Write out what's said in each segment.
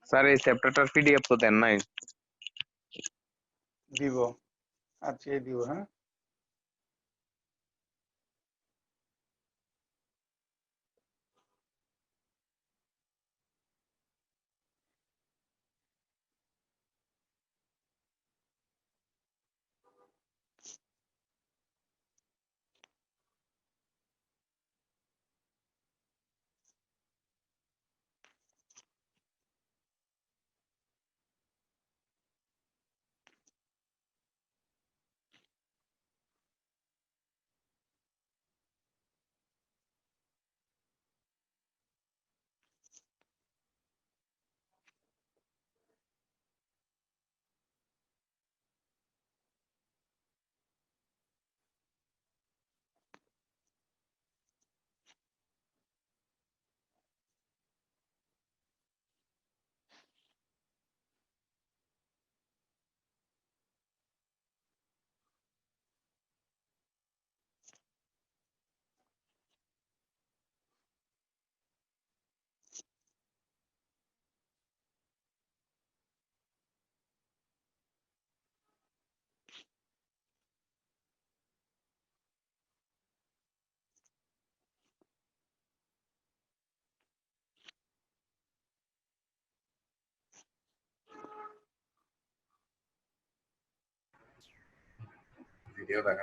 Sir এই চ্যাপ্টারটার PDF তো দেন নাই। দিব, আজকে দিব। হ্যাঁ,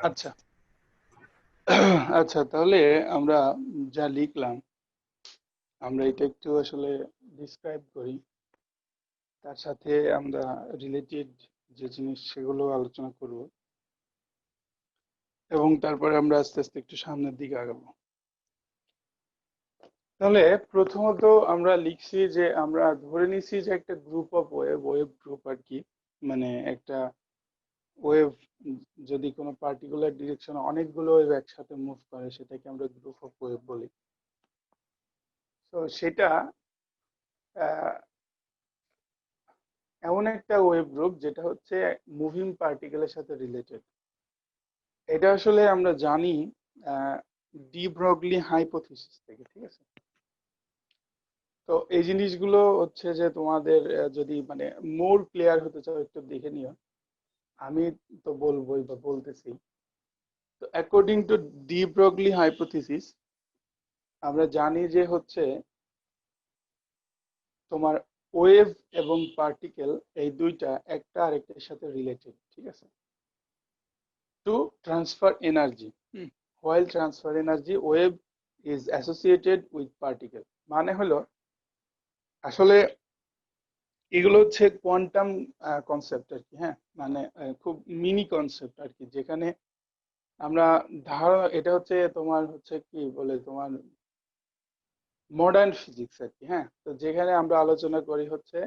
আচ্ছা আচ্ছা, তাহলে আমরা যা লিখলাম আমরা এটা একটু আসলে ডিসক্রাইব করি, তার সাথে আমরা রিলেটেড যে জিনিস সেগুলো আলোচনা করব, এবং তারপরে আমরা আস্তে আস্তে একটু সামনের দিকে আগাবো। তাহলে প্রথমত আমরা লিখছি যে আমরা ধরে নিছি যে একটা গ্রুপ অফ ওয়েব গ্রুপ আর কি, মানে একটা ওয়েভ যদি কোনো পার্টিকুলার ডিরেকশনে অনেকগুলো ওয়েভ একসাথে মুভ করে সেটাকে আমরা গ্রুপ অফ ওয়েভ বলি। তো সেটা আহ, এমন একটা ওয়েভ গ্রুপ যেটা হচ্ছে মুভিং পার্টিকেলের সাথে রিলেটেড। এটা আসলে আমরা জানি ডি ব্রগলি হাইপোথিসিস থেকে, ঠিক আছে? তো এই জিনিসগুলো হচ্ছে যে তোমাদের যদি মানে মোর ক্লিয়ার হতে চাও একটু দেখে নিও, আমি তো বলবোই বা বলতেছি। তো according to de Broglie hypothesis আমরা জানি যে হচ্ছে তোমার ওয়েভ এবং পার্টিকেল এই দুইটা একটা আরেকটার সাথে রিলেটেড, ঠিক আছে? To transfer energy, while transfer energy wave is associated with particle। মানে হলো আসলে এগুলো হচ্ছে কোয়ান্টাম কনসেপ্ট আর কি। হ্যাঁ, মানে খুব মিনি কনসেপ্ট আর কি, যেখানে আমরা ধারণা, এটা হচ্ছে তোমার হচ্ছে কি বলে তোমার মডার্ন ফিজিক্স আর কি। হ্যাঁ, তো যেখানে আমরা আলোচনা করি হচ্ছে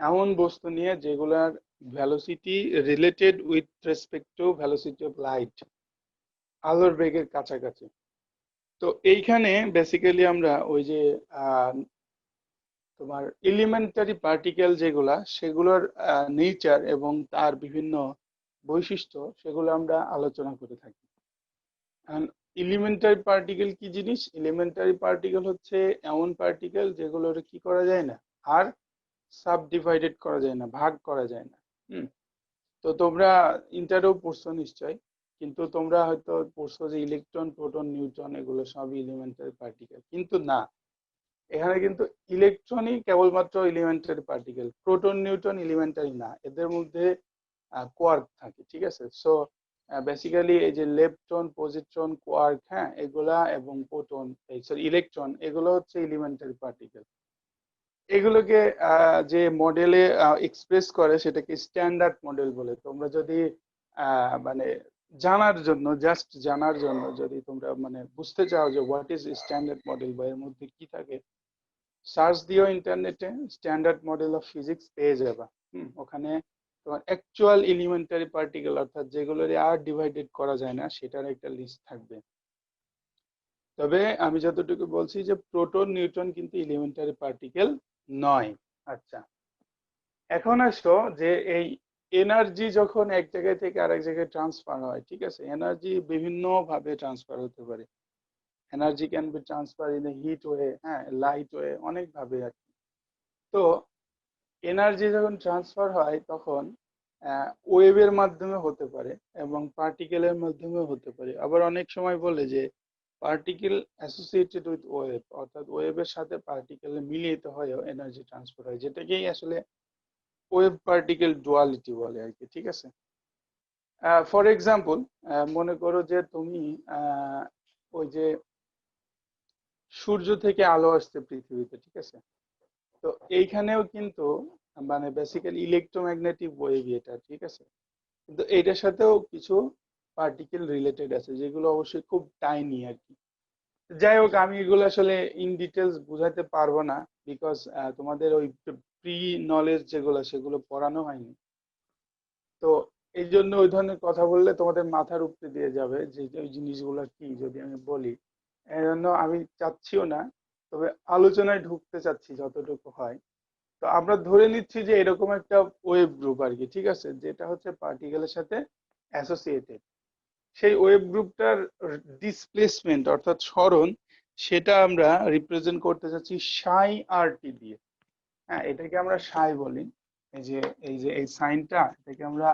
এমন বস্তু নিয়ে যেগুলার velocity related with respect two velocity of light, আলোর বেগের কাছাকাছি। তো এইখানে বেসিক্যালি আমরা ওই যে তোমার এলিমেন্টারি পার্টিকেল যেগুলা সেগুলোর নেচার এবং তার বিভিন্ন বৈশিষ্ট্য সেগুলো আমরা আলোচনা করে থাকি। এলিমেন্টারি পার্টিকেল কি জিনিস? এলিমেন্টারি পার্টিকেল হচ্ছে এমন পার্টিকেল যেগুলোর কি করা যায় না আর সাব ডিভাইডেড করা যায় না, ভাগ করা যায় না। হুম, তো তোমরা ইন্টারেও পড়ছো নিশ্চয়, কিন্তু তোমরা হয়তো পড়ছো যে ইলেকট্রন, প্রোটন, নিউট্রন এগুলো সবই এলিমেন্টারি পার্টিকেল, কিন্তু না, এখানে কিন্তু ইলেকট্রনই কেবলমাত্র elementary particle, proton neutron elementary না, এদের মধ্যে কোয়ার্ক থাকে, ঠিক আছে? সো বেসিক্যালি এই যে লেপটন, পজিট্রন, কোয়ার্ক, হ্যাঁ, এগুলা এবং প্রোটন, এই সরি ইলেকট্রন, এগুলো হচ্ছে এলিমেন্টারি পার্টিকেল। এগুলোকে যে মডেলে এক্সপ্রেস করে সেটাকে স্ট্যান্ডার্ড মডেল বলে। তোমরা যদি মানে জানার জন্য, জাস্ট জানার জন্য যদি তোমরা মানে বুঝতে চাও যে হোয়াট ইজ স্ট্যান্ডার্ড মডেল বা এর মধ্যে কি থাকে, সার্চ দিও ইন্টারনেটে, স্ট্যান্ডার্ড মডেল অফ ফিজিক্স পেয়ে যাবা। ওখানে তোমার অ্যাকচুয়াল এলিমেন্টারি পার্টিকেল অর্থাৎ যেগুলো আর ডিভাইডেড করা যায় না সেটার একটা লিস্ট থাকবে। তবে আমি যতটুকু বলছি যে প্রোটন, নিউট্রন কিন্তু এলিমেন্টারি পার্টিকেল নয়। আচ্ছা, এখন আসো যে এই এনার্জি যখন এক জায়গায় থেকে আরেক জায়গায় ট্রান্সফার হয়, ঠিক আছে, এনার্জি বিভিন্ন ভাবে ট্রান্সফার হতে পারে। Energy can be transfer in heat way, হ্যাঁ, লাইট ওয়ে, অনেক ভাবে আর কি। তো এনার্জি যখন ট্রান্সফার হয় তখন ওয়েভের মাধ্যমে হতে পারে এবং পার্টিকেলের মাধ্যমেও হতে পারে। আবার অনেক সময় বলে যে পার্টিকেল অ্যাসোসিয়েটেড উইথ ওয়েভ, অর্থাৎ ওয়েভের সাথে পার্টিকেলের মিলিত হয়েও এনার্জি ট্রান্সফার হয়, যেটাকেই আসলে ওয়েভ পার্টিকেল ডুয়ালিটি বলে আর কি। ঠিক আছে, ফর এক্সাম্পল মনে করো যে তুমি ওই যে সূর্য থেকে আলো আসছে পৃথিবীতে, ঠিক আছে, তো এইখানেও কিন্তু মানে বেসিক্যালি ইলেকট্রোম্যাগনেটিক ওয়েভ এটা, ঠিক আছে, কিন্তু এটার সাথেও কিছু পার্টিকেল রিলেটেড আছে যেগুলো অবশ্যই খুব টাইনি আর কি। যাই হোক, আমি এগুলো আসলে ইন ডিটেলস বুঝাতে পারবো না, বিকজ তোমাদের ওই প্রি নলেজ যেগুলো সেগুলো পড়ানো হয়নি। তো এই জন্য ওই ধরনের কথা বললে তোমাদের মাথার উপরে দিয়ে যাবে যে ওই জিনিসগুলো কি, যদি আমি বলি। এই জন্য আমি চাচ্ছিও না, তবে আলোচনায় ঢুকতে চাচ্ছি যতটুকু হয়। তো আমরা ধরে নিচ্ছি যে এরকম একটা ওয়েভ গ্রুপ আর কি, ঠিক আছে, যেটা হচ্ছে পার্টিকেলের সাথে অ্যাসোসিয়েটেড। সেই ওয়েভ গ্রুপটার ডিসপ্লেসমেন্ট অর্থাৎ সরণ, সেটা আমরা রিপ্রেজেন্ট করতে চাচ্ছি সাই আর টি দিয়ে। হ্যাঁ, এটাকে আমরা সাই বলি। এই যে এই সাইনটা, এটাকে আমরা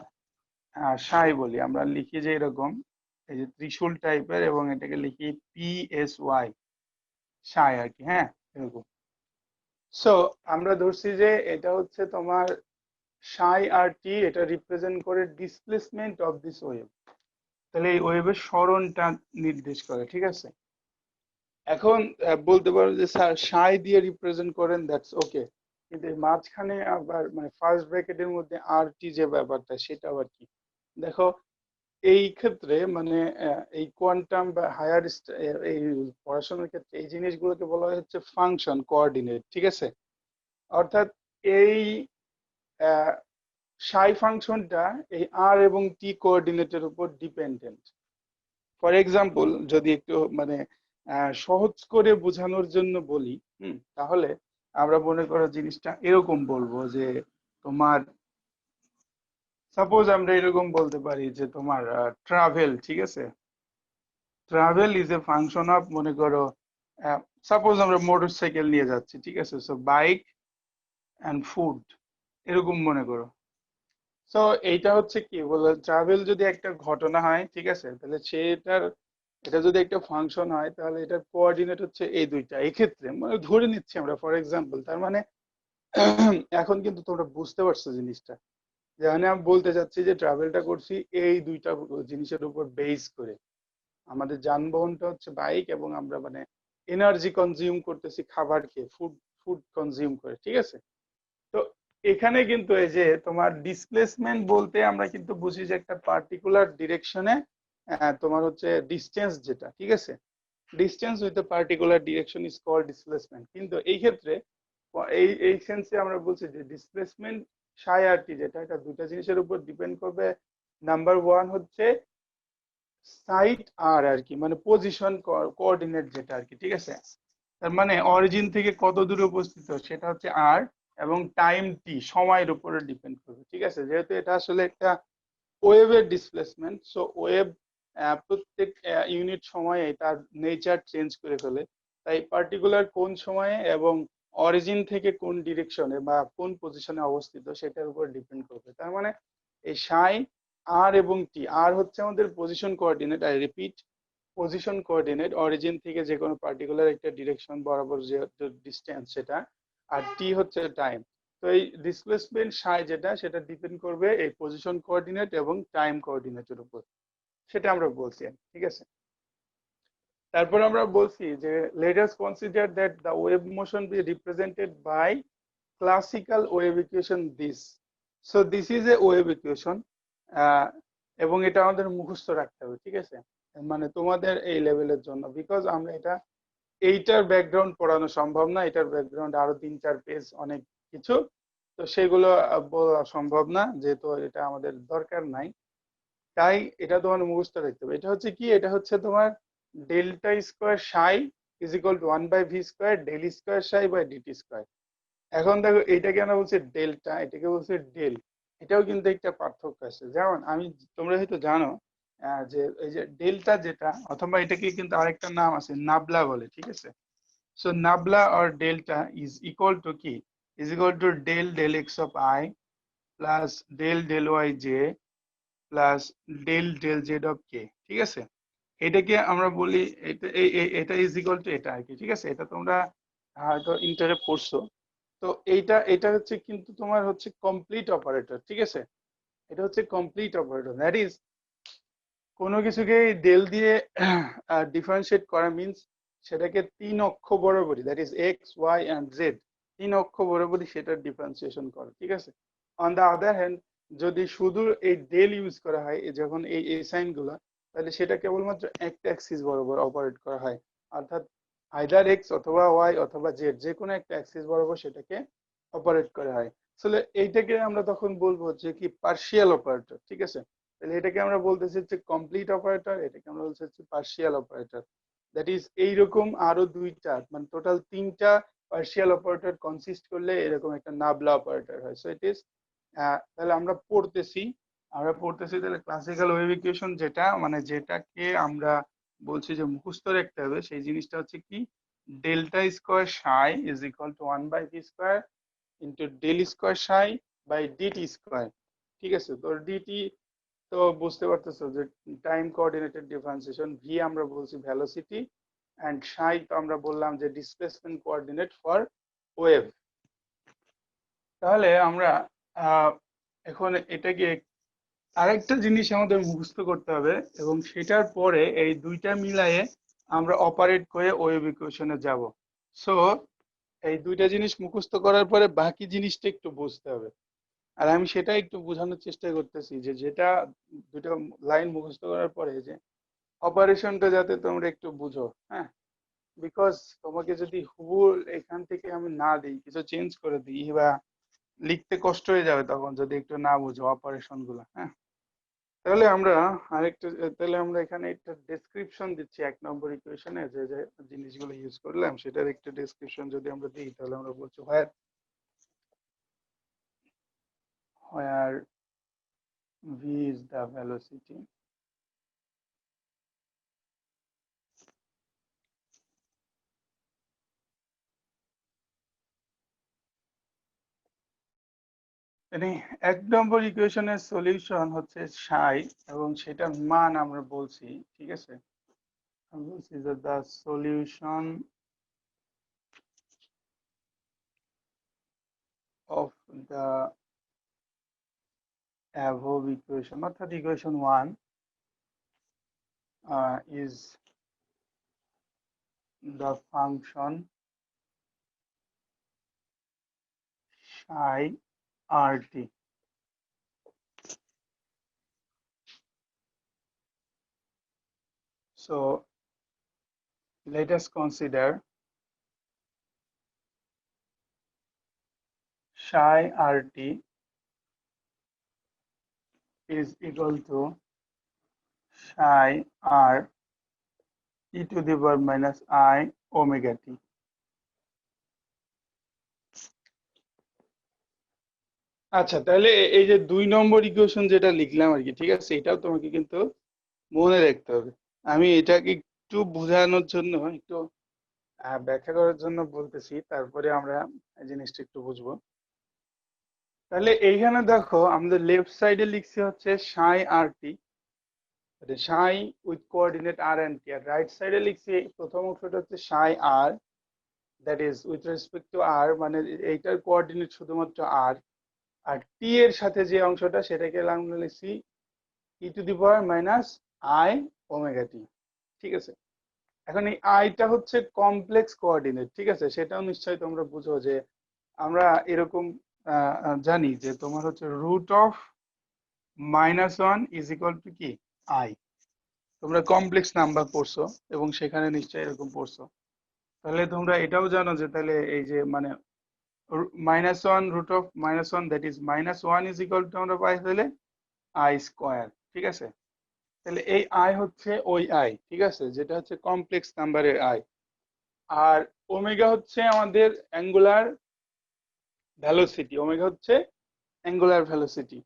সাই বলি। আমরা লিখি যে এরকম, এই যে ত্রিশূল টাইপের, এবং এটাকে লিখি PSY, সাই আর কি। হ্যাঁ, এরকম। সো আমরা ধরছি যে এটা হচ্ছে তোমার সাই আর টি, এটা রিপ্রেজেন্ট করে ডিসপ্লেসমেন্ট অফ দিস ওয়েভ। তাহলে এই ওয়েভের সরণটা নির্দেশ করে, ঠিক আছে। এখন বলতে পারো যে স্যার সাই দিয়ে রিপ্রেজেন্ট করেন, দ্যাটস ওকে, কিন্তু এই মাঝখানে আবার মানে ফার্স্ট ব্র্যাকেটের মধ্যে আর টি যে ব্যাপারটা, সেটা আবার কি? দেখো, এই ক্ষেত্রে মানে এই কোয়ান্টাম বা হায়ার এই পড়াশোনার ক্ষেত্রে এই জিনিসগুলোকে বলা হচ্ছে ফাংশন কোঅর্ডিনেট, ঠিক আছে। অর্থাৎ এই সাই ফাংশনটা এই আর এবং টি কোঅর্ডিনেটের উপর ডিপেন্ডেন্ট। ফর এক্সাম্পল, যদি একটু মানে সহজ করে বোঝানোর জন্য বলি, তাহলে আমরা মনে করো জিনিসটা এরকম বলবো যে তোমার, সাপোজ আমরা এরকম বলতে পারি যে তোমার ট্রাভেল, ঠিক আছে, travel is a function of, মনে করো সাপোজ আমরা মোটর সাইকেল নিয়ে যাচ্ছি, ঠিক আছে, সো বাইক অ্যান্ড ফুড, এরকম মনে করো। সো এইটা হচ্ছে কি বলে, ট্রাভেল যদি একটা ঘটনা হয়, ঠিক আছে, তাহলে সেটার, এটা যদি একটা ফাংশন হয়, তাহলে এটার কোঅর্ডিনেট হচ্ছে এই দুইটা। এই ক্ষেত্রে মানে ধরে নিচ্ছি আমরা ফর এক্সাম্পল, তার মানে এখন কিন্তু তোমরা বুঝতে পারছো জিনিসটা, যে মানে আমি বলতে চাচ্ছি যে ট্রাভেলটা করছি এই দুইটা জিনিসের উপর বেস করে। আমাদের যানবাহনটা হচ্ছে বাইক, এবং আমরা মানে এনার্জি কনজিউম করতেছি খাবার খেয়ে, ফুড ফুড কনজিউম করে, ঠিক আছে। তো এখানে কিন্তু এই যে তোমার ডিসপ্লেসমেন্ট বলতে আমরা কিন্তু বুঝি যে একটা পার্টিকুলার ডিরেকশনে তোমার হচ্ছে ডিস্টেন্স যেটা, ঠিক আছে, distance with a particular direction is called displacement. কিন্তু এই ক্ষেত্রে এই সেন্সে আমরা বলছি যে ডিসপ্লেসমেন্ট সাই আর টি, যেটা এটা দুটা জিনিসের উপর ডিপেন্ড করবে। নাম্বার ওয়ান হচ্ছে সাইট আর আর কি, মানে পজিশন কোঅর্ডিনেট যেটা আর কি, ঠিক আছে। তার মানে অরিজিন থেকে কত দূরে উপস্থিত সেটা হচ্ছে আর, এবং টাইম টি, সময়ের উপরে ডিপেন্ড করবে, ঠিক আছে। যেহেতু এটা আসলে একটা ওয়েভের ডিসপ্লেসমেন্ট, সো ওয়েভ প্রত্যেক ইউনিট সময়ে তার নেচার চেঞ্জ করে ফেলে। তাই পার্টিকুলার কোন সময়ে এবং অরিজিন থেকে কোন ডিরেকশনে বা কোন পজিশনে অবস্থিত সেটার উপর ডিপেন্ড করবে। তার মানে এই সাই আর এবং টি, আর হচ্ছে আমাদের position coordinate, I repeat, position coordinate, origin থেকে যে কোনো পার্টিকুলার একটা ডিরেকশন বরাবর যে ডিস্টেন্স সেটা, আর টি হচ্ছে টাইম। তো এই ডিসপ্লেসমেন্ট সাই যেটা, সেটা ডিপেন্ড করবে এই পজিশন কোঅর্ডিনেট এবং টাইম কোঅর্ডিনেটের উপর, সেটা আমরা বলছি, ঠিক আছে। তারপর আমরা বলছি যে let us consider that the wave motion be represented by classical wave equation this. So this is a wave equation, এবং এটা আমাদের মুখস্থ রাখতে হবে, ঠিক আছে, মানে তোমাদের এই লেভেলের জন্য, বিকজ আমরা এটা এইটার ব্যাকগ্রাউন্ড পড়ানো সম্ভব না, এটার ব্যাকগ্রাউন্ড আরো 3-4 পেজ অনেক কিছু, তো সেগুলো বলা সম্ভব না, যেহেতু এটা আমাদের দরকার নাই। তাই এটা তোমার মুখস্থ রাখতে হবে। এটা হচ্ছে কি, এটা হচ্ছে তোমার delta square psi is equal to 1/v² del square psi by DT square. এখন দেখো, এইটাকে আমরা বলছি ডেল্টা, এটাকে বলছে ডেল। এটাও কিন্তু একটা পার্থক্য আছে। যেমন আমি, তোমরা হয়তো জানো যে এই যে ডেল্টা যেটা, অথবা এটাকে কিন্তু আরেকটা নাম আছে নাবলা বলে, ঠিক আছে। So nabla or delta is equal to কি, is equal to del del x of i plus del del y j plus del del z of k. ঠিক আছে, এটাকে আমরা বলি এটা এটা ইজ ইকুয়াল টু এটা আর কি। ঠিক আছে, এটা তোমরা হয়তো ইন্টারে পড়ছো। তো এটা হচ্ছে কিন্তু তোমার হচ্ছে কমপ্লিট অপারেটর। ঠিক আছে, এটা হচ্ছে কমপ্লিট অপারেটর, দ্যাট ইজ কোনো কিছুকে ডেল দিয়ে ডিফারেন্সিয়েট করা মিন্স সেটাকে তিন অক্ষ বরাবরই, that is X Y and Z, তিন অক্ষ বরাবরই সেটার ডিফারেন্সিয়েশন করে। ঠিক আছে, অন দ্য আদার হ্যান্ড যদি শুধু এই ডেল ইউজ করা হয় যখন এই সাইন গুলো, তাহলে সেটা কেবলমাত্র একটা অ্যাক্সিস বরাবর অপারেট করা হয়, অর্থাৎ আইদার এক্স অথবা ওয়াই অথবা জেড, যে কোনো একটা অ্যাক্সিস বরাবর সেটাকে অপারেট করা হয়। আসলে এইটাকে আমরা তখন বলবো যে কি পার্শিয়াল অপারেটর। ঠিক আছে, তাহলে এটাকে আমরা বলতেছি হচ্ছে কমপ্লিট অপারেটর, এটাকে আমরা বলছি হচ্ছে পার্শিয়াল অপারেটর। দ্যাট ইজ এইরকম আরো দুইটা, মানে টোটাল তিনটা পার্শিয়াল অপারেটর কনসিস্ট করলে এরকম একটা নাবলা অপারেটর হয়। সো ইট ইজ, তাহলে আমরা পড়তেছি তাহলে ক্লাসিক্যাল ওয়েভ ইকুয়েশন, যেটা মানে যেটাকে আমরা বলছি যে মুখস্থ রাখতে হবে, সেই জিনিসটা হচ্ছে কি delta square psi is equal to 1/v square into del square psi by DT square. ঠিক আছে, তো ডিটি তো বুঝতে পারতেছো যে টাইম কোঅর্ডিনেটেড ডিফারেন্সিয়েশন, ভি আমরা বলছি ভেলোসিটি, এন্ড সাই তো আমরা বললাম যে ডিসপ্লেসমেন্ট কোঅর্ডিনেট ফর ওয়েভ। তাহলে আমরা এখন এটাকে আরেকটা জিনিস আমাদের মুখস্থ করতে হবে, এবং সেটার পরে এই দুইটা মিলায়ে আমরা অপারেট করে ওয়েভ ইকুয়েশনে যাব। সো এই দুইটা জিনিস মুখস্থ করার পরে বাকি জিনিসটা একটু বুঝতে হবে, আর আমি সেটা একটু বোঝানোর চেষ্টা করতেছি যে যেটা দুটো লাইন মুখস্থ করার পরে যে অপারেশনটা যাতে তোমরা একটু বুঝো। হ্যাঁ, বিকজ তোমাকে যদি হুবহু এখান থেকে আমি না দিই, কিছু চেঞ্জ করে দিই, বা লিখতে কষ্ট হয়ে যাবে তখন যদি একটু না বুঝো অপারেশন গুলা। হ্যাঁ, তাহলে আমরা তাহলে আমরা এখানে একটা ডেসক্রিপশন দিচ্ছি 1 নম্বর ইকুয়েশনে, যে যে জিনিসগুলো ইউজ করলাম সেটার একটা ডেসক্রিপশন যদি আমরা দিই, তাহলে আমরা বলছি where v is the velocity মানে 1 নম্বর ইকুয়েশনের সলিউশন হচ্ছে সাই, এবং সেটার মান আমরা বলছি। ঠিক আছে, আমি বলছি যে the solution of the above equation, অর্থাৎ equation 1 is the function psi rt. So let us consider psi rt is equal to psi r e to the power minus I omega t. আচ্ছা, তাহলে এই যে 2 নম্বর equation যেটা লিখলাম আর কি, ঠিক আছে, এটাও তোমাকে কিন্তু মনে রাখতে হবে। আমি এটাকে একটু বোঝানোর জন্য, একটু ব্যাখ্যা করার জন্য বলতেছি, তারপরে আমরা এই জিনিসটা একটু বুঝবো। তাহলে এইখানে দেখো আমাদের লেফট সাইডে লিখছি হচ্ছে psi R T, psi with coordinate R and T, আর রাইট সাইডে লিখছি প্রথম অংশটা হচ্ছে psi R, that is with respect to R, মানে এইটার কোঅর্ডিনেট শুধুমাত্র আর, আর টি এর সাথে যে অংশটা সেটাকে আমরা লিখছি e to the power minus i omega t. ঠিক আছে, এখন এই আইটা হচ্ছে কমপ্লেক্স কোঅর্ডিনেট। ঠিক আছে, সেটাও নিশ্চয়ই তোমরা বুঝো যে আমরা এরকম জানি যে তোমার হচ্ছে √(-1) ইজ ইকুয়াল টু কি আই। তোমরা কমপ্লেক্স নাম্বার পড়ছো এবং সেখানে নিশ্চয়ই এরকম পড়ছো। তাহলে তোমরা এটাও জানো যে তাহলে এই যে মানে -1 √(-1) that is -1 is equal two আমরা পাই তাহলে আই স্কোয়ার। ঠিক আছে, তাহলে এই আই হচ্ছে ওই আই, ঠিক আছে, যেটা হচ্ছে কমপ্লেক্স নাম্বারের আই। আর ওমেগা হচ্ছে আমাদের অ্যাঙ্গুলার ভ্যালোসিটি, ওমেগা হচ্ছে অ্যাঙ্গুলার ভ্যালোসিটি,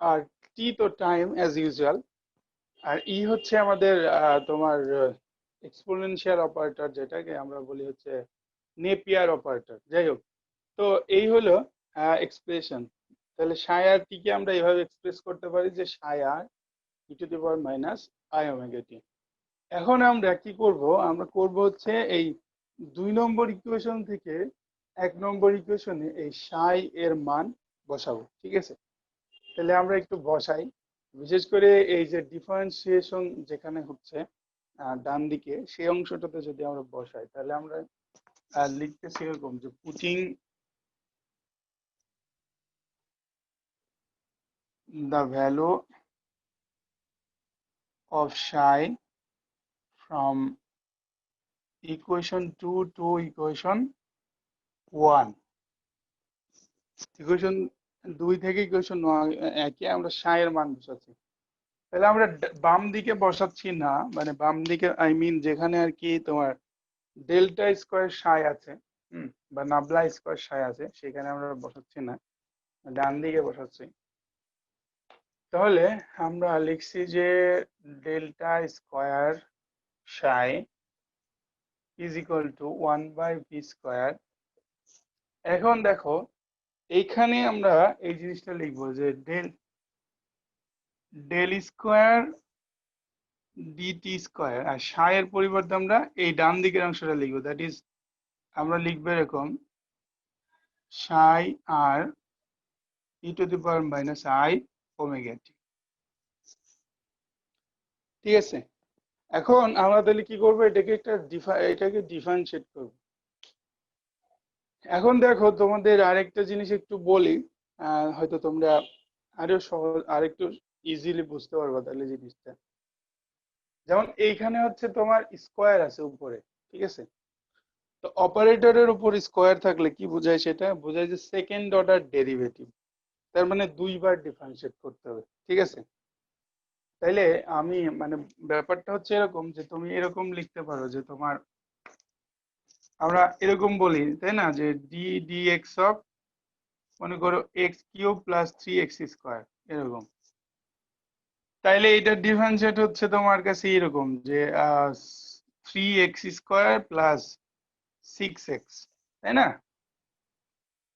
আর টি তো টাইম অ্যাজ ইউজুয়াল, আর ই হচ্ছে আমাদের তোমার এক্সপোনেনশিয়াল অপারেটর, যেটাকে আমরা বলি হচ্ছে নেপিয়ার অপারেটর। যাই হোক, তো এই হলো এক্সপ্রেশন। তাহলে সাই আর টি কে আমরা এভাবে এক্সপ্রেস করতে পারি যে psi R e to the power minus i omega t. এখন আমরা কি করব, আমরা করব হচ্ছে এই 2 নম্বর ইকুয়েশন থেকে 1 নম্বর ইকুয়েশনে এই সাই এর মান বসাবো, ঠিক আছে? তাহলে আমরা একটু বসাই, বিশেষ করে এই যে ডিফারেন্সিয়েশন যেখানে হচ্ছে ডান দিকে সেই অংশটাতে যদি আমরা বসাই, তাহলে আমরা লিখতেছি এরকম যে putting the value of psi from equation 2 to equation 1, equation 2 থেকে ইকুয়েশন 1 এ আমরা psi এর মান বসাচ্ছি। তাহলে আমরা বাম দিকে বসাচ্ছি না, মানে বাম দিকে আই মিন যেখানে আর কি তোমার ডেল্টা স্কোয়ার psi আছে, বা নাবলা স্কোয়ার psi আছে, সেখানে আমরা বসাচ্ছি না, ডান দিকে বসাচ্ছি। তাহলে আমরা লিখছি যে delta square psi is equal to 1/v square. এখন দেখো এইখানে আমরা এই জিনিসটা লিখবো যে ডেল স্কোয়ার ডিটি স্কোয়ার, আর psi এর পরিবর্তে আমরা এই ডান দিকের অংশটা লিখবো, দ্যাট ইজ আমরা লিখবো এরকম psi R e to the power minus i omega t, ঠিক আছে? এখন আমরা তাহলে কি করবো, এটাকে ডিফারেন্সিয়েট করব। এখন দেখো তোমাদের আরেকটা জিনিস একটু বলি, হয়তো তোমরা আরো সহজ আরেকটু ইজিলি বুঝতে পারবা তাহলে জিনিসটা। যেমন এইখানে হচ্ছে তোমার স্কোয়ার আছে উপরে, ঠিক আছে? তো অপারেটরের উপর স্কোয়ার থাকলে কি বোঝায়, সেটা বোঝায় যে সেকেন্ড অর্ডার ডেরিভেটিভ, তার মানে দুইবার ডিফারেন্সিয়েট করতে হবে, ঠিক আছে? তাইলে আমি মানে ব্যাপারটা হচ্ছে এরকম যে তুমি এরকম লিখতে পারো যে তোমার, আমরা এরকম বলি তাই না, যে ডি এক্স অফ মনে করো x cube plus 3x square এরকম। তাইলে এটা ডিফারেন্সিয়েট হচ্ছে তোমার কাছে এরকম যে 3x স্কোয়ার প্লাস 6x, তাই না?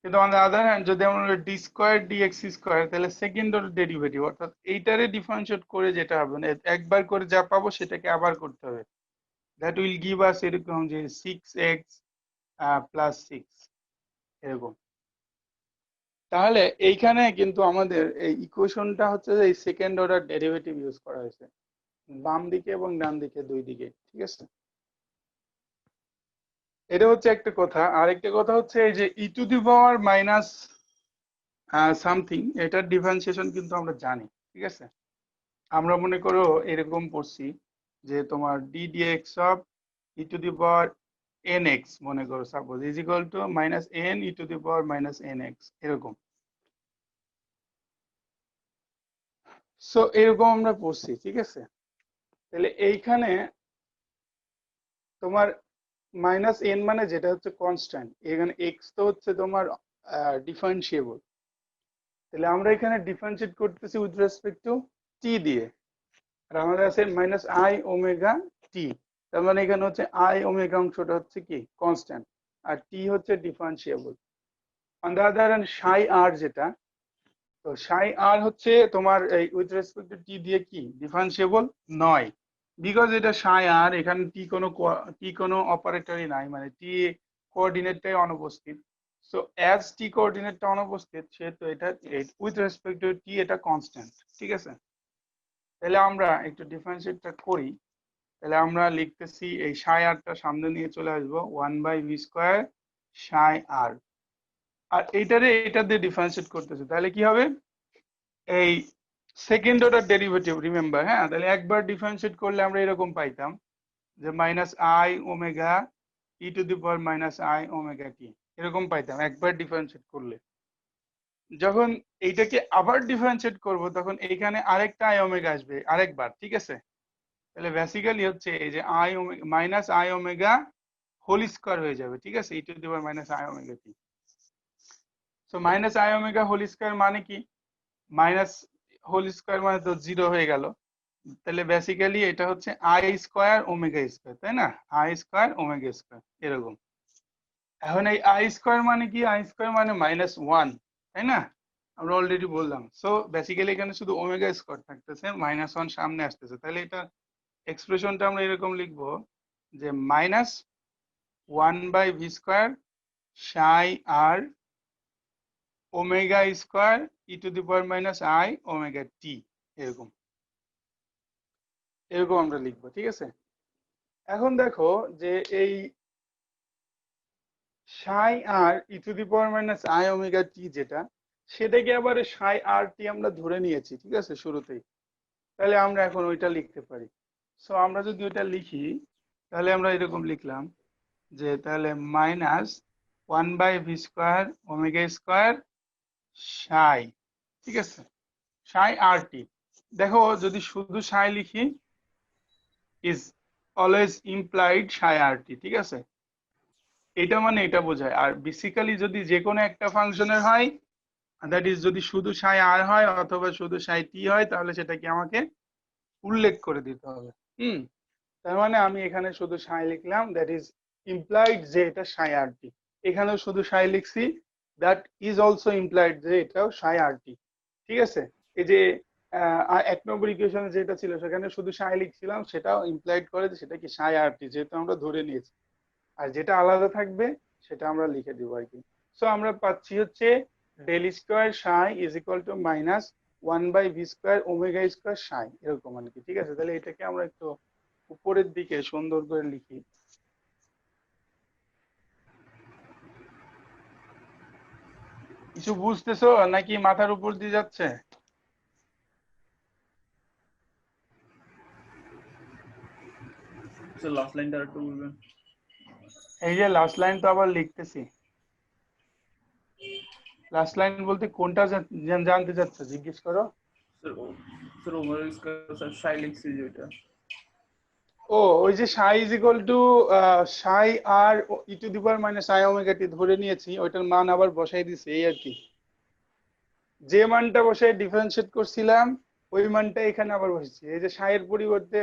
কিন্তু অন দ্য আদার হ্যান্ড যদি আমরা ডি স্কোয়ার ডিএক্স স্কোয়ার, তাহলে সেকেন্ড অর্ডার ডেরিভেটিভ, অর্থাৎ এইটারে ডিফারেন্সিয়েট করে যেটা হবে, মানে একবার করে যা পাবো সেটাকে আবার করতে হবে, দ্যাট উইল গিভ আস এরকম যে 6x প্লাস 6 এরকম। তাহলে এইখানে কিন্তু আমাদের এই ইকুয়েশনটা হচ্ছে যে এই সেকেন্ড অর্ডার ডেরিভেটিভ ইউজ করা হয়েছে বাম দিকে এবং ডান দিকে দুই দিকে, ঠিক আছে? এটা হচ্ছে একটা কথা। আরেকটা কথা হচ্ছে এই যে e to the power minus something, এটার ডিফারেন্সিয়েশন কিন্তু আমরা জানি, ঠিক আছে? আমরা মনে করো এরকম পড়ছি যে তোমার D DX of E to the power N X মনে করো suppose is equal to minus N E to the power minus N X এরকম। সো এরকম আমরা পড়ছি, ঠিক আছে? তাহলে এইখানে তোমার মাইনাস এন মানে যেটা হচ্ছে কনস্ট্যান্ট, এখানে এক্স তো হচ্ছে তোমার ডিফারেন্সিয়েবল। তাহলে আমরা এখানে ডিফারেন্সিয়েট করতেছি উইথ রেসপেক্ট টু টি দিয়ে, আর আমাদের আছে মাইনাস আই ওমেগা টি, তার মানে এখানে হচ্ছে আই ওমেগা অংশটা হচ্ছে কি কনস্ট্যান্ট, আর টি হচ্ছে differentiable. On the other hand সাই আর যেটা, তো সাই আর হচ্ছে তোমার এই উইথ রেসপেক্ট টু টি দিয়ে কি ডিফারেন্সিয়েবল নয়, বিকজ এটা সাই আর, এখানে টি কোনো অপারেটরই নাই, মানে টি কোঅর্ডিনেটটাই অনুপস্থিত। সো অ্যাজ টি কোঅর্ডিনেটটা অনুপস্থিত, সেহেতু এটা উইথ রেসপেক্ট টু টি এটা কনস্ট্যান্ট, ঠিক আছে? তাহলে আমরা একটু ডিফারেন্সিয়েটটা করি। তাহলে আমরা লিখতেছি এই সাই আরটা সামনে নিয়ে চলে আসবো 1/v স্কোয়ার সাই আর, আর এটা দিয়ে ডিফারেন্সিয়েট করতেছি, তাহলে কি হবে, এই সেকেন্ড অর্ডার ডেরিভেটিভ রিমেম্বার, হ্যাঁ? তাহলে একবার ডিফারেন্সিয়েট করলে আমরা এরকম পাইতাম যে minus i omega e to the power minus i omega t, এরকম পাইতাম একবার ডিফারেন্সিয়েট করলে। যখন এইটাকে আবার ডিফারেন্সিয়েট করব তখন এইখানে আরেকটা আই ওমেগা আসবে আরেকবার, ঠিক আছে? তাহলে বেসিক্যালি হচ্ছে এই যে i omega minus i omega whole square হয়ে যাবে, ঠিক আছে, e to the power minus i omega t. So minus i omega whole square মানে কি, মাইনাস হোল স্কোয়ার মানে তো 0 হয়ে গেল, তাহলে বেসিক্যালি এটা হচ্ছে আই স্কোয়ার ওমেগা স্কোয়ার, তাই না? আই স্কোয়ার ওমেগা স্কোয়ার এরকম। এখন এই আই স্কোয়ার মানে কি? আই স্কোয়ার মানে -1, তাই না? আমরা অলরেডি বললাম। সো বেসিক্যালি এখানে শুধু ওমেগা স্কোয়ার থাকতেছে, -1 সামনে আসতেছে। তাহলে এটা এক্সপ্রেশনটা আমরা এরকম লিখবো যে -1/v² সাই আর omega square e⁻⁻i omega t, এরকম এরকম আমরা লিখবো, ঠিক আছে? এখন দেখো যে এই সাই আর e⁻⁻i ওমেগা টি যেটা, সেটাকে আবার সাই আর টি আমরা ধরে নিয়েছি, ঠিক আছে, শুরুতেই। তাহলে আমরা এখন ওইটা লিখতে পারি। সো আমরা যদি ওইটা লিখি, তাহলে আমরা এরকম লিখলাম যে তাহলে -1/v² ওমেগা স্কোয়ার সাই, ঠিক আছে, সাই আর টি। দেখো যদি শুধু সাই লিখি, is always implied Sai R টি, ঠিক আছে? এটা মানে এটা বোঝায়। আর বেসিক্যালি যদি যে কোনো একটা ফাংশনের হয়, দ্যাট ইজ যদি শুধু সাই আর হয় অথবা শুধু সাই টি হয়, তাহলে সেটাকে আমাকে উল্লেখ করে দিতে হবে। তার মানে আমি এখানে শুধু সাই লিখলাম, দ্যাট ইজ ইমপ্লাইড যে এটা সাই আর টি। এখানেও শুধু সাই লিখছি, দ্যাট ইজ অলসো ইমপ্লাইড যে এটাও সাই আর টি, ঠিক আছে? এই যে 1 নম্বর ইকুয়েশনে যেটা ছিল সেখানে শুধু সাই লিখছিলাম, সেটাও ইমপ্লাইড করে যে সেটা কি সাই আর টি, যেহেতু আমরা ধরে নিয়েছি। আর যেটা আলাদা থাকবে সেটা আমরা লিখে দিব আর কি। সো আমরা পাচ্ছি হচ্ছে del square psi is equal to -1/v² omega square psi, এরকম আর কি, ঠিক আছে? তাহলে এটাকে আমরা একটু উপরের দিকে সুন্দর করে লিখি। কিছু বুঝতেছো নাকি মাথার উপর দিয়ে যাচ্ছে? স্যার লাস্ট লাইনটা একটু বলবেন। এই যে লাস্ট লাইন তো আবার লিখতেছি। লাস্ট লাইন বলতে কোনটা জানতে চাচ্ছ, জিজ্ঞেস করো। Sir sir omega square sir সাই লিখছি যেটা। ও, ওই যে সাই is equal two Sai R e⁻⁻i omega t ধরে নিয়েছি, ওইটার মান আবার বসাই দিছি, এই আর কি। যে মানটা বসাই ডিফারেন্সিয়েট করছিলাম, ওই মানটা এখানে আবার বসেছি। এই যে সাই এর পরিবর্তে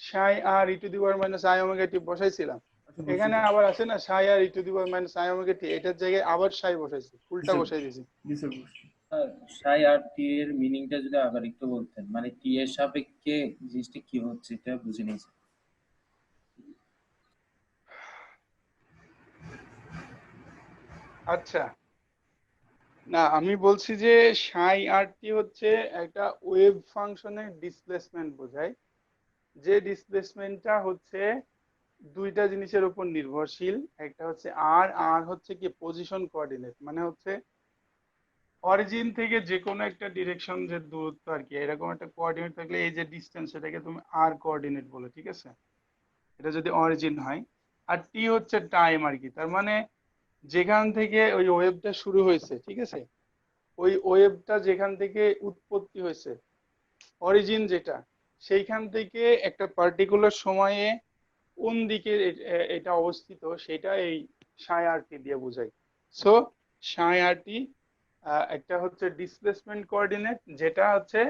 সাই আর e⁻⁻i ওমেগা টি বসাইছিলাম, আচ্ছা বুঝছি এখানে আবার আছে না সাই আর e⁻⁻i ওমেগা টি, এটার জায়গায় আবার সাই বসাইছি, উল্টা স্যার। বসাই দিছি। জি স্যার বুঝছি। সাই আর টি এর মিনিংটা যদি আবার একটু বলতেন, মানে টি এর সাপেক্ষে জিনিসটা কি হচ্ছে এটা বুঝে নিয়েছি। আচ্ছা, না আমি বলছি যে সাই আর টি হচ্ছে একটা ওয়েভ ফাংশনের ডিসপ্লেসমেন্ট বোঝায়, যে ডিসপ্লেসমেন্টটা হচ্ছে দুইটা জিনিসের উপর নির্ভরশীল। একটা হচ্ছে আর, আর হচ্ছে কি পজিশন কোঅর্ডিনেট, মানে হচ্ছে অরিজিন থেকে যে কোনো একটা ডিরেকশন যে দূরত্ব আর কি, এরকম একটা কোঅর্ডিনেট থাকলে এই যে ডিস্টেন্স, সেটাকে তুমি আর কোঅর্ডিনেট বলো, ঠিক আছে? এটা যদি অরিজিন হয়। আর টি হচ্ছে টাইম আর কি। তার মানে যেখান থেকে ওই ওয়েভটা শুরু হয়েছে, ঠিক আছে, ওই ওয়েভটা যেখান থেকে উৎপত্তি হয়েছে, অরিজিন যেটা, সেইখান থেকে একটা পার্টিকুলার সময়ে কোন দিকে এটা অবস্থিত, সেটা এই সাই আর টি দিয়ে বোঝায়। সো সাই আর টি একটা হচ্ছে ডিসপ্লেসমেন্ট কোঅর্ডিনেট, যেটা হচ্ছে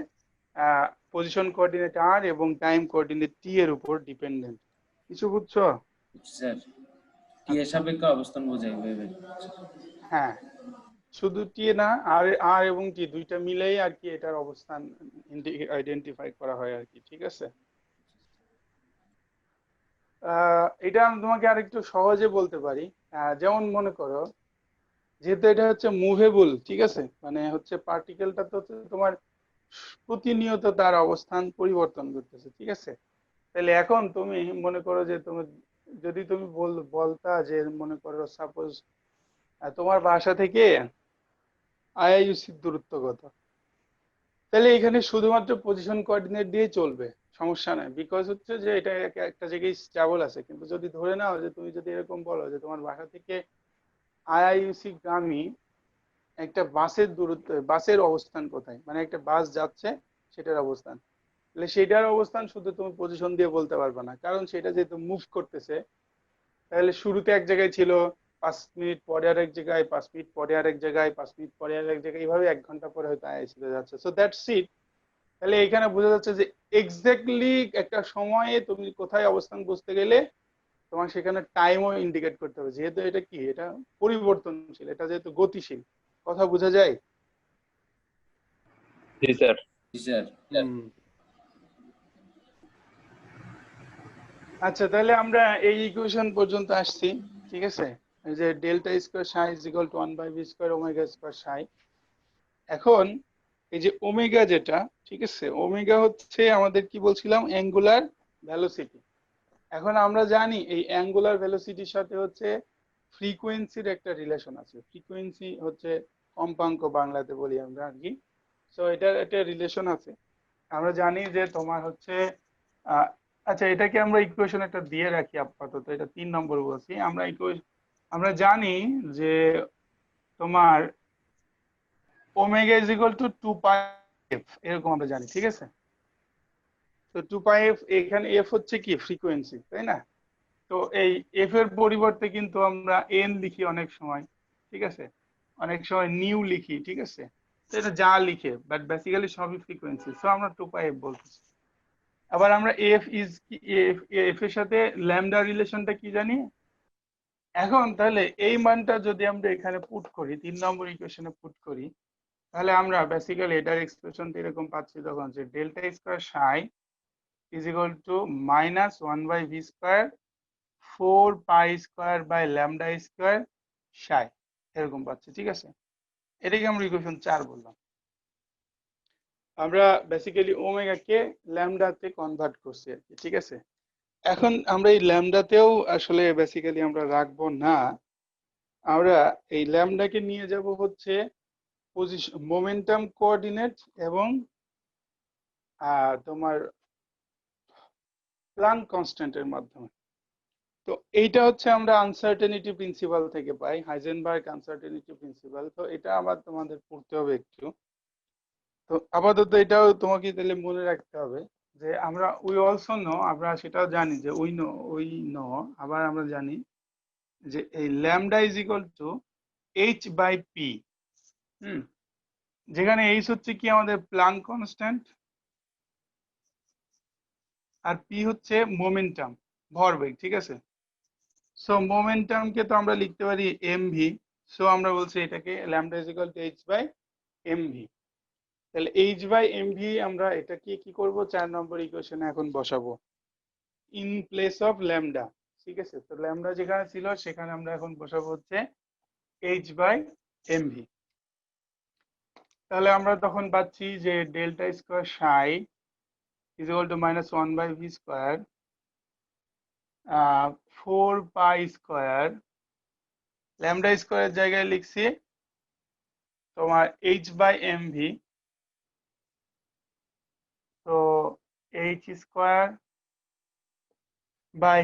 পজিশন কোঅর্ডিনেট আর এবং টাইম কোঅর্ডিনেট টি এর উপর ডিপেন্ডেন্ট। কিছু বুঝছো? স্যার টি এর আচ্ছা, সাপেক্ষে অবস্থান বোঝাই ওয়েভের। হ্যাঁ, শুধু টি না, আর আর এবং টি দুইটা মিলেই আর কি এটার অবস্থান আইডেন্টিফাই করা হয় আর কি, ঠিক আছে? এটা আমি তোমাকে আরেকটু সহজে বলতে পারি। যেমন মনে করো, যেহেতু এটা হচ্ছে মুভেবল, ঠিক আছে, মানে হচ্ছে পার্টিকেলটা তো হচ্ছে তোমার প্রতিনিয়ত তার অবস্থান পরিবর্তন করতেছে, ঠিক আছে? তাহলে এখন তুমি মনে করো যে তুমি, যদি তুমি বলতা যে মনে করো সাপোজ তোমার বাসা থেকে আইআইইউসির দূরত্ব কত, তাহলে এখানে শুধুমাত্র পজিশন কোঅর্ডিনেট দিয়ে চলবে, সমস্যা নাই। বিকজ হচ্ছে যে এটা একটা জায়গায় স্টেবল আছে। কিন্তু যদি ধরে নাও যে তুমি যদি এরকম বলো যে তোমার বাসা থেকে আইআইইউসি গামী একটা বাসের দূরত্ব, বাসের অবস্থান কোথায়, মানে একটা বাস যাচ্ছে সেটার অবস্থান, তাহলে সেটার অবস্থান শুধু তুমি পজিশন দিয়ে বলতে পারবে না, কারণ সেটা যেহেতু মুভ করতেছে। তাহলে শুরুতে এক জায়গায় ছিল, 5 মিনিট পরে আরেক জায়গায়, 5 মিনিট পরে আরেক জায়গায়, 5 মিনিট পরে আরেক জায়গায়, এইভাবে 1 ঘন্টা পরে হয়তো আইআইসিতে যাচ্ছে। So that's it. তাহলে এখানে বোঝা যাচ্ছে যে এক্স্যাক্টলি একটা সময়ে তুমি কোথায় অবস্থান বুঝতে গেলে তোমার সেখানে টাইমও ইন্ডিকেট করতে হবে, যেহেতু এটা কি, এটা পরিবর্তনশীল, এটা যেহেতু গতিশীল। কথা বোঝা যায়? জি স্যার। স্যার আচ্ছা, তাহলে আমরা এই ইকুয়েশন পর্যন্ত আসছি, ঠিক আছে? এই যে delta square psi is equal to 1/v square omega square সাই। এখন এই যে ওমেগা যেটা, ঠিক আছে, ওমেগা হচ্ছে আমাদের কি বলছিলাম, অ্যাঙ্গুলার ভেলোসিটি। এখন আমরা জানি এই অ্যাঙ্গুলার ভেলোসিটির সাথে হচ্ছে ফ্রিকোয়েন্সির একটা রিলেশন আছে। ফ্রিকোয়েন্সি হচ্ছে কম্পাঙ্ক, বাংলাতে বলি আমরা আর কি। সো এটার একটা রিলেশন আছে। আমরা জানি যে তোমার হচ্ছে আচ্ছা, এটাকে আমরা ইকুয়েশন একটা দিয়ে রাখি আপাতত, এটা 3 নম্বর বলছি আমরা। আমরা জানি যে তোমার omega is equal to 2 pi F, এরকম আমরা জানি, ঠিক আছে? তো 2 পাই এফ, এখানে এফ হচ্ছে কি ফ্রিকোয়েন্সি, তাই না? তো এই এফ এর পরিবর্তে কিন্তু আমরা এন লিখি অনেক সময়, ঠিক আছে? অনেক সময় নিউ লিখি, ঠিক আছে? তো এটা যা লিখে, বাট বেসিক্যালি সবই ফ্রিকোয়েন্সি, সো আমরা 2 পাই এফ বলতেছি। আবার আমরা এফ ইজ কি, এফ এর সাথে ল্যামডা রিলেশনটা কি জানি। এখন তাহলে এই মানটা যদি আমরা এখানে পুট করি, 3 নম্বর ইকুয়েশনে পুট করি, তাহলে আমরা বেসিক্যালি এটার এক্সপ্রেশনটা এরকম পাচ্ছি তখন, যে delta square psi is equal to minus 1/v square 4 pi square by lambda square psi, এরকম পাচ্ছি, ঠিক আছে? এটাকে আমরা ইকুয়েশন 4 বললাম। আমরা বেসিক্যালি ওমেগাকে ল্যামডাতে কনভার্ট করছি আর কি, ঠিক আছে? এখন আমরা এই ল্যামডাতেও আসলে বেসিক্যালি আমরা রাখবো না, আমরা এই ল্যামডাকে নিয়ে যাব হচ্ছে পজিশন, মোমেন্টাম কোঅর্ডিনেট এবং তোমার প্লাঙ্ক কনস্ট্যান্টের মাধ্যমে। তো এইটা হচ্ছে আমরা আনসার্টেনিটি প্রিন্সিপাল থেকে পাই, হাইজেনবার্গ আনসার্টেনিটি প্রিন্সিপাল। তো এটা আবার তোমাদের পড়তে হবে একটু। তো আপাতত এটাও তোমাকে তাহলে মনে রাখতে হবে যে আমরা উই অলসো নো, আমরা সেটাও জানি যে উই নো, আবার আমরা জানি যে এই lambda is equal to H by P. যেখানে এইচ হচ্ছে কি আমাদের প্লাঙ্ক কনস্ট্যান্ট, আর পি হচ্ছে মোমেন্টাম, ভরবেগ, ঠিক আছে? সো মোমেন্টামকে তো আমরা লিখতে পারি এমভি, সো আমরা বলছি এটাকে lambda is equal to H by MV. তাহলে এইচ বাই এমভি আমরা এটাকে কি করব, 4 নম্বর ইকুয়েশনে এখন বসাবো ইন প্লেস অফ ল্যামডা, ঠিক আছে? তো ল্যামডা যেখানে ছিল সেখানে আমরা এখন বসাবো হচ্ছে এইচ বাই এমভি। তাহলে আমরা তখন পাচ্ছি যে delta square psi is equal to minus 1/v square 4 pi square, lambda স্কয়ারের জায়গায় লিখছি তোমার এইচ বাই এমভি। তো h square by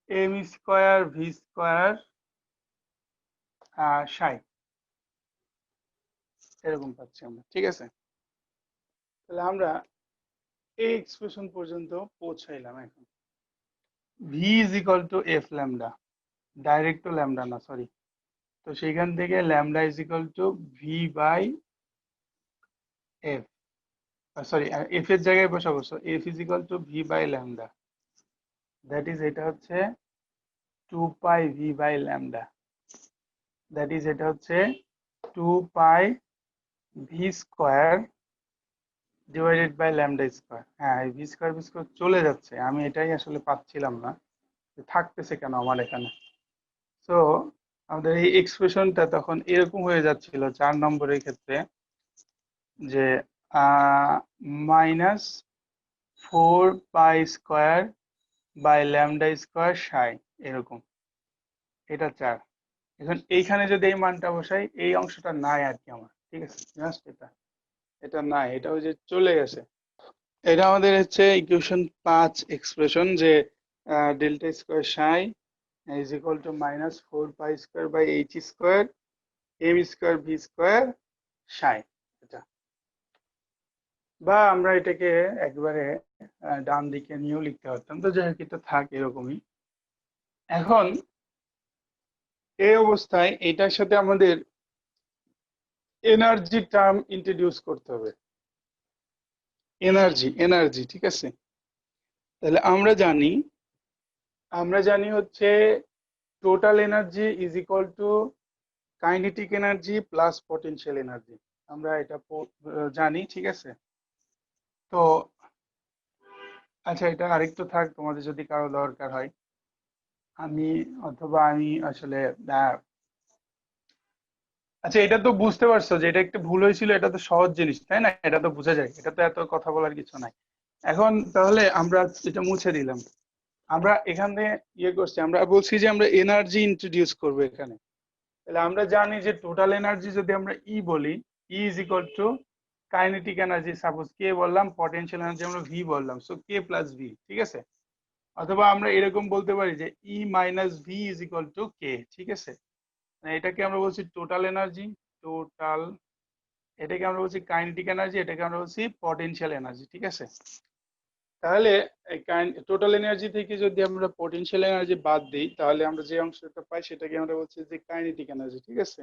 m square V square psi, এরকম পাচ্ছি আমরা, ঠিক আছে? তাহলে আমরা এই এক্সপ্রেশন পর্যন্ত পৌঁছাইলাম। এখন v is equal to f lambda, direct to lambda না, সরি। তো সেইখান থেকে lambda is equal to v by f, sorry f এর জায়গায় বসাবো, so f is equal to v by lambda, that is এটা হচ্ছে 2 pi v by lambda, that is এটা হচ্ছে 2 pi v square divided by lambda square. হ্যাঁ, এই V square চলে যাচ্ছে, আমি এটাই আসলে পাচ্ছিলাম না থাকতেছে কেন আমার এখানে। সো আমাদের এই এক্সপ্রেশনটা তখন এরকম হয়ে যাচ্ছিল 4 নম্বরের ক্ষেত্রে, যে minus 4 pi square by lambda square psi, এরকম। এটা 4। এখন এইখানে যদি এই মানটা বসাই, এই অংশটা নাই আর কি আমার, ঠিক আছে? জাস্ট এটা নাই, এটা ওই যে চলে গেছে। এটা আমাদের হচ্ছে ইকুয়েশন 5 এক্সপ্রেশন, যে delta square psi is equal to minus 4 pi square by H square M square V square psi. এটা, বা আমরা এটাকে একবারে ডান দিকে নিয়েও লিখতে পারতাম, তো যাই হোক এটা থাক এরকমই। এখন এই অবস্থায় এটার সাথে আমাদের এনার্জি টার্ম ইন্ট্রোডিউস করতে হবে, এনার্জি, ঠিক আছে? তাহলে আমরা জানি আমরা জানি হচ্ছে total energy is equal to kinetic energy plus potential energy. আমরা এটা জানি, ঠিক আছে? তো আচ্ছা, এটা আরেকটু থাক, তোমাদের যদি কারো দরকার হয় আমি আসলে আচ্ছা, এটা তো বুঝতে পারছো যে এটা একটু ভুল হয়েছিল, এটা তো সহজ জিনিস তাই না? এটা তো বোঝা যায়, এটা তো এত কথা বলার কিছু নাই। এখন তাহলে আমরা এটা মুছে দিলাম। আমরা এখানে ইয়ে করছি, আমরা বলছি যে আমরা এনার্জি ইন্ট্রোডিউস করবো এখানে। তাহলে আমরা জানি যে টোটাল এনার্জি যদি আমরা ই বলি, E is equal to kinetic energy, suppose K বললাম, পটেনশিয়াল এনার্জি আমরা ভি বললাম, সো কে প্লাস ভি, ঠিক আছে? অথবা আমরা এরকম বলতে পারি যে E minus V is equal to K, ঠিক আছে? এটাকে আমরা বলছি টোটাল এনার্জি, টোটাল, এটাকে আমরা বলছি কাইনেটিক এনার্জি, এটাকে আমরা বলছি পটেনশিয়াল এনার্জি, ঠিক আছে? তাহলে টোটাল এনার্জি থেকে যদি আমরা পটেনশিয়াল এনার্জি বাদ দিই, তাহলে আমরা যে অংশটা পাই সেটাকে আমরা বলছি যে কাইনেটিক এনার্জি, ঠিক আছে?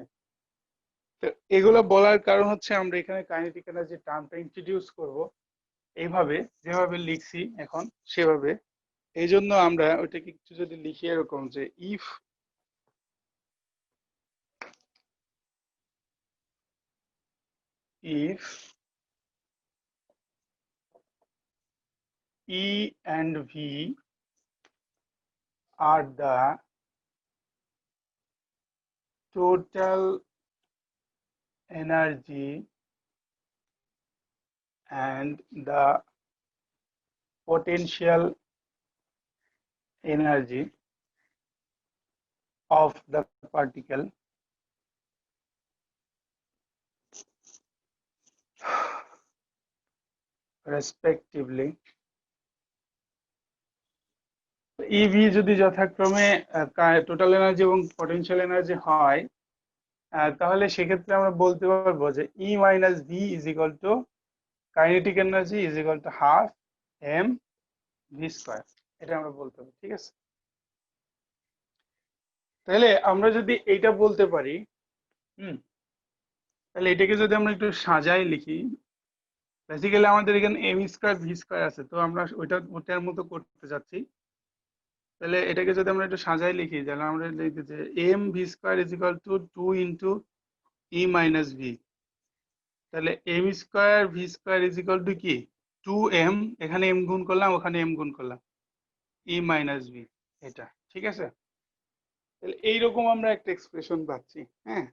তো এগুলো বলার কারণ হচ্ছে আমরা এখানে কাইনেটিক এনার্জি টার্মটা ইন্ট্রোডিউস করব এইভাবে, যেভাবে লিখছি এখন সেভাবে। এই জন্য আমরা ওইটাকে একটু যদি লিখি এরকম যে if E and V are the total energy and the potential energy of the particle respectively, E V যদি যথাক্রমে টোটাল এনার্জি এবং পটেনশিয়াল এনার্জি হয়, তাহলে সেক্ষেত্রে আমরা বলতে পারবো যে E minus V is equal to kinetic energy is equal to half m v square. এটা আমরা বলতে পারি, ঠিক আছে? তাহলে আমরা যদি এইটা বলতে পারি, তাহলে এটাকে যদি আমরা একটু সাজাই লিখি, বেসিক্যালি আমাদের এখানে এম স্কোয়ার ভি স্কোয়ার আছে, তো আমরা ওটার মতো করতে যাচ্ছি। তাহলে এটাকে যদি আমরা একটু সাজাই লিখি, তাহলে আমরা লিখতে যে m v square is equal to 2 into E minus V. তাহলে m square v square is equal to কি 2m, এখানে এম গুণ করলাম, ওখানে এম গুণ করলাম, ই মাইনাস ভি, এটা ঠিক আছে? তাহলে এইরকম আমরা একটা এক্সপ্রেশন পাচ্ছি, হ্যাঁ?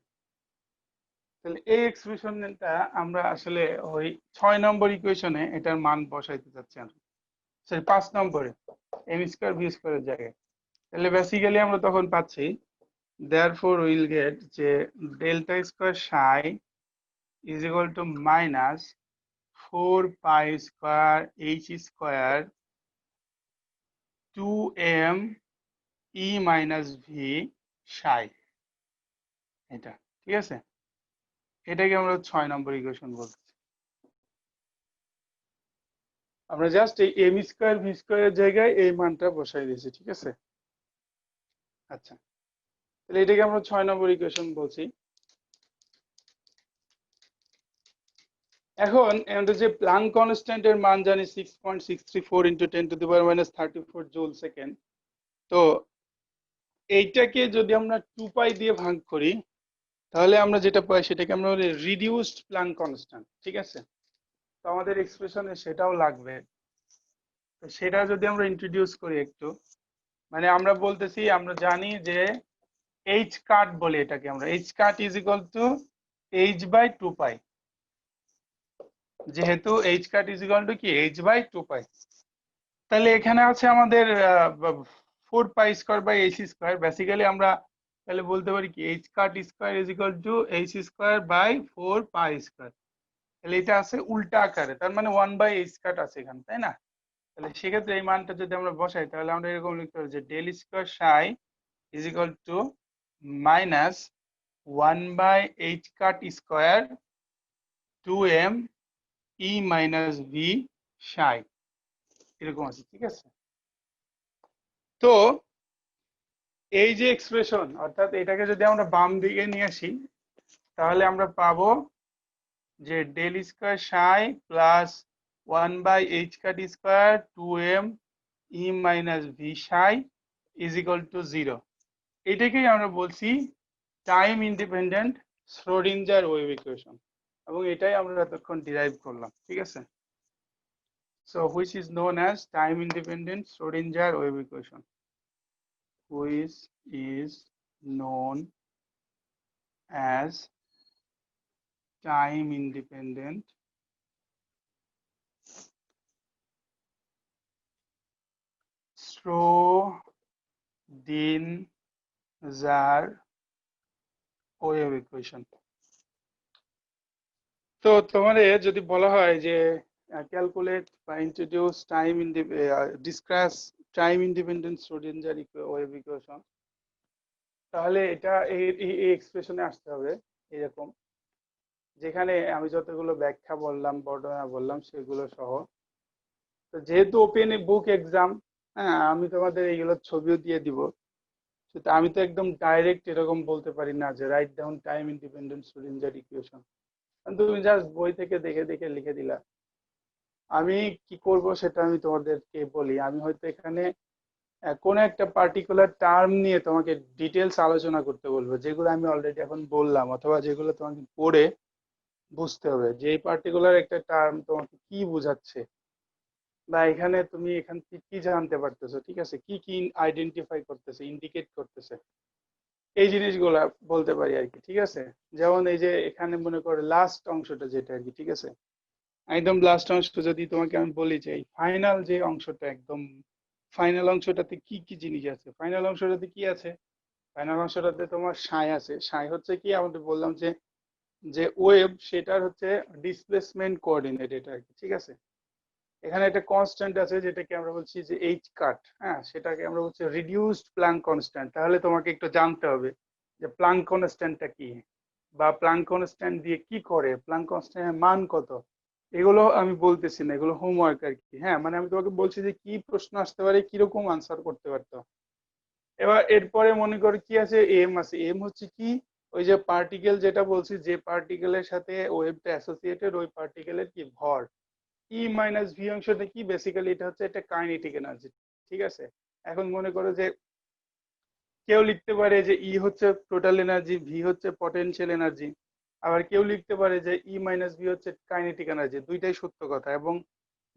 তাহলে এই এক্সপ্রেশনটা আমরা আসলে ওই 6 নম্বর ইকুয়েশনে এটার মান বসাইতে চাচ্ছি আমরা, সরি 5 নম্বরে এম স্কোয়ার ভি স্কোয়ারের জায়গায়। তাহলে বেসিক্যালি আমরা তখন পাচ্ছি therefore we'll get যে delta square Sai is equal to minus 4 pi square h square 2m e minus v psi, এটা ঠিক আছে? এটাকে আমরা 6 নম্বর ইকুয়েশন বলতেছি। আমরা জাস্ট এই এম স্কোয়ার ভি স্কোয়ারের জায়গায় এই মানটা বসাই দিয়েছি, ঠিক আছে? আচ্ছা, তাহলে এটাকে আমরা 6 নম্বর ইকুয়েশন বলছি। এখন আমরা যে প্লাঙ্ক কনস্ট্যান্টের মান জানি 6.634 into 10 two the power minus 34 joule second. তো এইটাকে যদি আমরা 2 পাই দিয়ে ভাগ করি, তাহলে আমরা যেটা পাই সেটাকে আমরা বলি রিডিউসড প্লাঙ্ক কনস্ট্যান্ট, ঠিক আছে? তো আমাদের এক্সপ্রেশনে সেটাও লাগবে। তো সেটা যদি আমরা ইন্ট্রোডিউস করি একটু, মানে আমরা বলতেছি, আমরা জানি যে এইচ কাট বলি এটাকে আমরা, H cut is equal to H by 2 pi, যেহেতু H cut is equal to কি এইচ বাই 2 পাই। তাহলে এখানে আছে আমাদের 4 pi square by H square. Basically আমরা তাহলে বলতে পারি কি H cut square is equal to H square by 4 pi square. তাহলে এটা আছে উল্টা আকারে, তার মানে 1 বাই এইচ কাট আছে এখানে, তাই না? তাহলে সেক্ষেত্রে এই মানটা যদি আমরা বসাই, তাহলে আমরা এরকম লিখতে পারি যে del square psi is equal to minus 1 by H cut square 2m E minus V psi, এরকম আছে, ঠিক আছে? তো এই যে এক্সপ্রেশন, অর্থাৎ এটাকে যদি আমরা বাম দিকে নিয়ে আসি, তাহলে আমরা পাবো যে del square psi plus 1 by H cut square 2m E minus V psi is equal to 0। এটাকেই আমরা বলছি time independent Schrodinger wave equation, এবং এটাই আমরা এতক্ষণ ডিরাইভ করলাম, ঠিক আছে। So which is known as time independent Schrodinger wave equation, which is known as time independent Schrodinger wave equation. তো তোমাদের যদি বলা হয় যে ক্যালকুলেট বা introduce time discuss time independent Schrodinger wave equation, তাহলে এটা এই এক্সপ্রেশনে আসতে হবে এরকম, যেখানে আমি যতগুলো ব্যাখ্যা বললাম বর্ণনা বললাম সেগুলো সহ। তো যেহেতু ওপেন বুক এক্সাম, হ্যাঁ, আমি তোমাদের এইগুলো ছবিও দিয়ে দিব। তো আমি তো একদম ডাইরেক্ট এরকম বলতে পারি না যে write down time independent Schrodinger equation, তুমি জাস্ট বই থেকে দেখে দেখে লিখে দিলা। আমি কি করব সেটা আমি তোমাদেরকে বলি। আমি হয়তো এখানে কোন একটা পার্টিকুলার টার্ম নিয়ে তোমাকে ডিটেলস আলোচনা করতে বলবো, যেগুলো আমি অলরেডি এখন বললাম, অথবা যেগুলো তোমাকে পড়ে বুঝতে হবে যে এই পার্টিকুলার একটা টার্ম তোমাকে কি বোঝাচ্ছে, বা এখানে তুমি এখান থেকে কি জানতে পারতেছো, ঠিক আছে, কি কি আইডেন্টিফাই করতেছে, ইন্ডিকেট করতেছে, এই জিনিসগুলা বলতে পারি আর কি, ঠিক আছে। যেমন এই যে এখানে মনে করো লাস্ট অংশটা যেটা আর কি, ঠিক আছে, একদম লাস্ট অংশ যদি তোমাকে আমি বলি যে এই ফাইনাল যে অংশটা, একদম ফাইনাল অংশটাতে কি কি জিনিস আছে, ফাইনাল অংশটাতে কি আছে, ফাইনাল অংশটাতে তোমার সাই আছে। সাই হচ্ছে কি, আমাদের বললাম যে যে ওয়েভ সেটার হচ্ছে ডিসপ্লেসমেন্ট কোঅর্ডিনেট, এটা আর কি, ঠিক আছে। এখানে একটা কনস্ট্যান্ট আছে যেটাকে আমরা বলছি যে এইচ কাট, হ্যাঁ, সেটাকে আমরা বলছি রিডিউসড প্ল্যাঙ্ক কনস্ট্যান্ট। তাহলে তোমাকে একটু জানতে হবে যে প্ল্যাঙ্ক কনস্ট্যান্টটা কি, বা প্ল্যাঙ্ক কনস্ট্যান্ট দিয়ে কি করে, প্ল্যাঙ্ক কনস্ট্যান্টের মান কত, এগুলো আমি বলতেছি না, এগুলো হোমওয়ার্ক আর কি। হ্যাঁ, মানে আমি তোমাকে বলছি যে কি প্রশ্ন আসতে পারে, কিরকম আনসার করতে পারতো। এবার এরপরে মনে করো কি আছে, এম আছে। এম হচ্ছে কি, ওই যে পার্টিকেল যেটা বলছি, যে পার্টিকেলের সাথে ওয়েভটা অ্যাসোসিয়েটেড, ওই পার্টিকেলের কি ভর। ই মাইনাস ভি অংশটা কি, বেসিক্যালি এটা হচ্ছে একটা কাইনেটিক এনার্জি, ঠিক আছে। এখন মনে করো যে কেউ লিখতে পারে যে ই হচ্ছে টোটাল এনার্জি, ভি হচ্ছে পটেনশিয়াল এনার্জি, আবার কেউ লিখতে পারে যে ই মাইনাস ভি হচ্ছে কাইনেটিক এনার্জি। দুইটাই সত্য কথা, এবং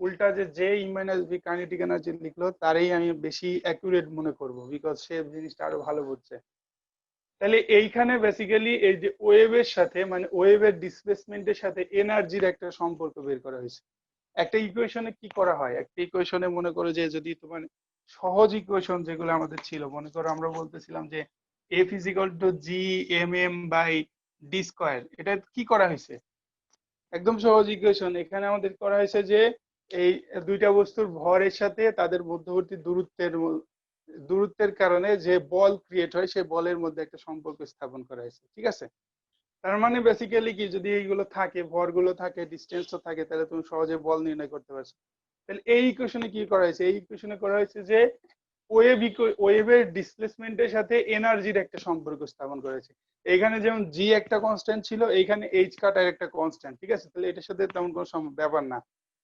উল্টা যে E minus V kinetic energy লিখলো তারই আমি বেশি অ্যাকুরেট মনে করব, বিকজ সে জিনিসটা আরো ভালো বুঝছে। তাহলে এইখানে বেসিক্যালি এই যে ওয়েভের সাথে, মানে ওয়েভের ডিসপ্লেসমেন্টের সাথে এনার্জির একটা সম্পর্ক বের করা হয়েছে। একটা ইকুয়েশনে কি করা হয়, একটা ইকুয়েশনে মনে করো যে যদি তোমার সহজ ইকুয়েশন যেগুলো আমাদের ছিল, মনে করো আমরা বলতেছিলাম যে F is equal to G M M by D square, এটা কি করা হয়েছে, একদম সহজ ইকুয়েশন। এখানে আমাদের করা হয়েছে যে এই দুইটা বস্তুর ভরের সাথে তাদের মধ্যবর্তী দূরত্বের কারণে যে বল ক্রিয়েট হয়, সেই বলের মধ্যে একটা সম্পর্ক স্থাপন করা হয়েছে, ঠিক আছে। তার মানে বেসিক্যালি কি, যদি এইগুলো থাকে, ভরগুলো থাকে, ডিস্টেন্সও থাকে, তাহলে তুমি সহজে বল নির্ণয় করতে পারছো। তাহলে এই ইকুয়েশনে কি করা হয়েছে, এই ইকুয়েশনে করা হয়েছে যে ওয়েভের ডিসপ্লেসমেন্টের সাথে এনার্জির একটা সম্পর্ক স্থাপন করেছে। এখানে যেমন জি একটা কনস্ট্যান্ট ছিল, এইখানে এইচ কাট আর একটা কনস্ট্যান্ট, ঠিক আছে। তাহলে এটার সাথে তেমন কোনো ব্যাপার না,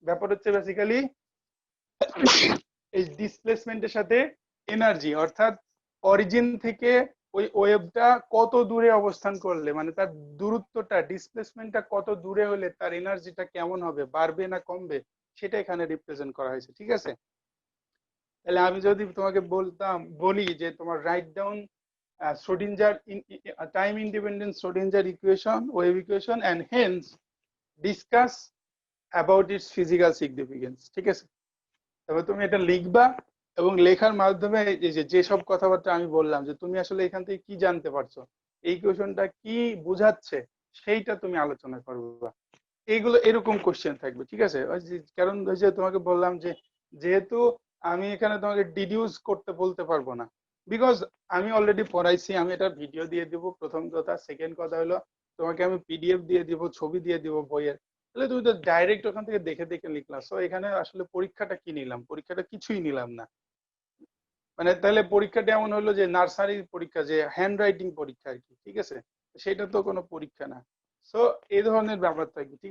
ব্যাপার হচ্ছে বেসিক্যালি এই ডিসপ্লেসমেন্টের সাথে এনার্জি, অর্থাৎ অরিজিন থেকে ওই ওয়েভটা কত দূরে অবস্থান করলে, মানে তার দূরত্বটা, ডিসপ্লেসমেন্টটা কত দূরে হলে তার এনার্জিটা কেমন হবে, বাড়বে না কমবে, সেটা এখানে রিপ্রেজেন্ট করা হয়েছে, ঠিক আছে। তাহলে আমি যদি তোমাকে বলি যে তোমার write down Schrodinger time independent Schrodinger equation, wave equation, and hence discuss about its physical significance, ঠিক আছে। তবে তুমি এটা লিখবা, এবং লেখার মাধ্যমে এই যে যেসব কথাবার্তা আমি বললাম, যে তুমি আসলে এখান থেকে কি জানতে পারছো, এই কোয়েশনটা কি বুঝাচ্ছে, সেইটা তুমি আলোচনা করবা। এইগুলো এরকম কোশ্চেন থাকবে, ঠিক আছে। কারণ ওই যে তোমাকে বললাম যে যেহেতু আমি এখানে তোমাকে ডিডিউস করতে বলতে পারবো না, বিকজ আমি অলরেডি পড়াইছি, আমি এটা ভিডিও দিয়ে দিব, প্রথম কথা। সেকেন্ড কথা হলো তোমাকে আমি পিডিএফ দিয়ে দিব, ছবি দিয়ে দিব বইয়ের, তাহলে তুমি তো ডাইরেক্ট ওখান থেকে দেখে দেখে লিখলা। সো এখানে আসলে পরীক্ষাটা কি নিলাম, পরীক্ষাটা কিছুই নিলাম না। মানে তাহলে পরীক্ষাটা এমন হলো যে নার্সারির পরীক্ষা, যে হ্যান্ড রাইটিং পরীক্ষা আর কি, ঠিক আছে। সেটা তো কোনো পরীক্ষা না। সো এই ধরনের ব্যাপার থাকে, ঠিক আছে।